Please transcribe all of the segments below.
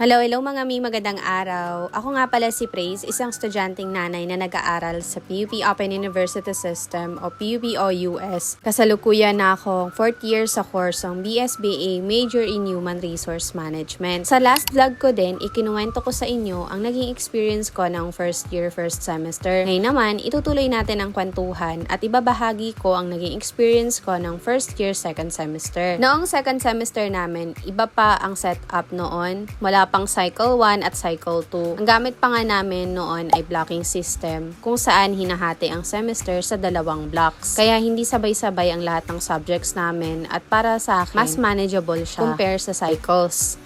Hello, hello mga magandang araw. Ako nga pala si Praise, isang estudyanteng nanay na nag-aaral sa PUP Open University System o PUP OUS. Kasalukuyan na akong 4th year sa kursong BSBA Major in Human Resource Management. Sa last vlog ko din, ikinuwento ko sa inyo ang naging experience ko ng first year, first semester. Ngayon naman, itutuloy natin ang kwentuhan at ibabahagi ko ang naging experience ko ng first year, second semester. Noong second semester namin, iba pa ang setup noon. Wala pang cycle 1 at cycle 2. Ang gamit pa nga namin noon ay blocking system kung saan hinahati ang semester sa dalawang blocks. Kaya hindi sabay-sabay ang lahat ng subjects namin at para sa akin, mas manageable siya compare sa cycles.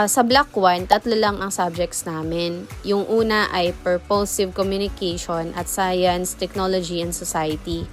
Sa block 1, 3 lang ang subjects namin. Yung una ay Purposive Communication at Science, Technology, and Society.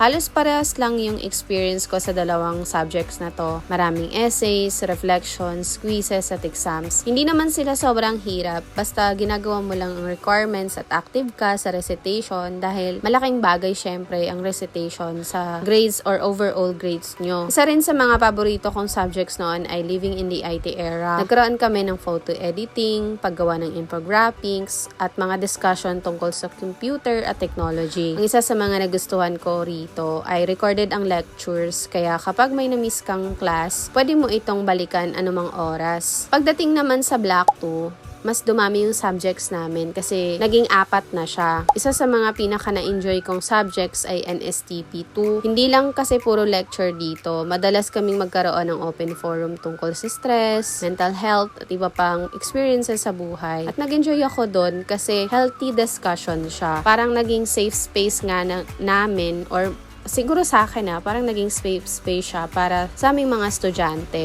Halos parehas lang yung experience ko sa dalawang subjects na to. Maraming essays, reflections, quizzes at exams. Hindi naman sila sobrang hirap, basta ginagawa mo lang ang requirements at active ka sa recitation dahil malaking bagay syempre ang recitation sa grades or overall grades nyo. Isa rin sa mga paborito kong subjects noon ay Living in the IT Era. Nagkaroon kami ng photo editing, paggawa ng infographics, at mga discussion tungkol sa computer at technology. Ang isa sa mga nagustuhan ko rito ay recorded ang lectures, kaya kapag may na-miss kang class, pwede mo itong balikan anumang oras. Pagdating naman sa block 2, mas dumami yung subjects namin kasi naging 4 na siya. Isa sa mga pinaka na-enjoy kong subjects ay NSTP2. Hindi lang kasi puro lecture dito. Madalas kaming magkaroon ng open forum tungkol sa stress, mental health, at iba pang experiences sa buhay. At nag-enjoy ako doon kasi healthy discussion siya. Parang naging safe space nga namin, or siguro sa akin parang naging safe space siya para sa aming mga estudyante.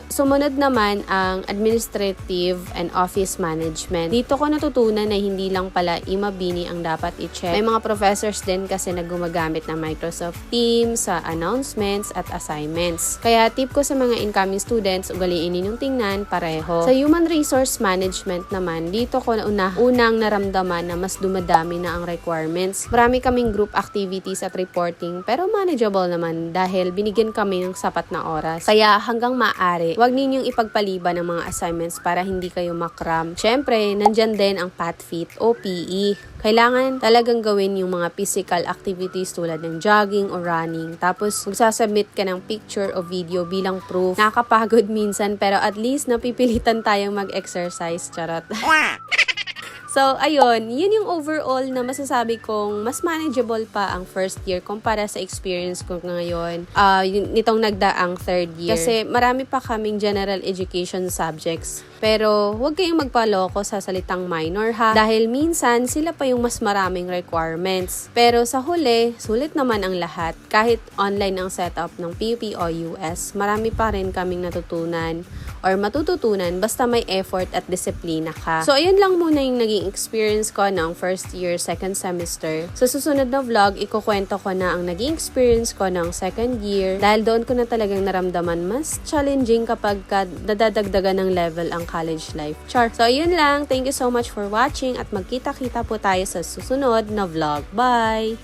Sumunod naman ang administrative and office management. Dito ko natutunan na hindi lang pala IMABINI ang dapat i-check. May mga professors din kasi na gumagamit ng Microsoft Teams sa announcements at assignments. Kaya tip ko sa mga incoming students, ugaliin ninyong tingnan pareho. Sa human resource management naman, dito ko unang naramdaman na mas dumadami na ang requirements. Marami kaming group activities at reporting, pero manageable naman dahil binigyan kami ng sapat na oras. Kaya hanggang maaari, huwag ninyong ipagpaliban ng mga assignments para hindi kayo makram. Syempre, nandyan din ang PATFIT o PE. Kailangan talagang gawin yung mga physical activities tulad ng jogging o running. Tapos, magsasubmit ka ng picture o video bilang proof. Nakakapagod minsan, pero at least napipilitan tayong mag-exercise. Charot. So, ayun, yun yung overall na masasabi kong mas manageable pa ang first year kumpara sa experience ko ngayon. Nitong nagdaang third year. Kasi marami pa kaming general education subjects. Pero, huwag kayong magpaloko sa salitang minor ha. Dahil minsan, sila pa yung mas maraming requirements. Pero sa huli, sulit naman ang lahat. Kahit online ang setup ng PUP OUS, marami pa rin kaming natutunan or matututunan basta may effort at disiplina ka. So, ayun lang muna yung naging experience ko ng first year, second semester. Sa susunod na vlog, ikukwento ko na ang naging experience ko ng second year dahil doon ko na talagang naramdaman mas challenging kapag nadadagdagan ng level ang college life. Char. So, ayun lang. Thank you so much for watching at magkita-kita po tayo sa susunod na vlog. Bye!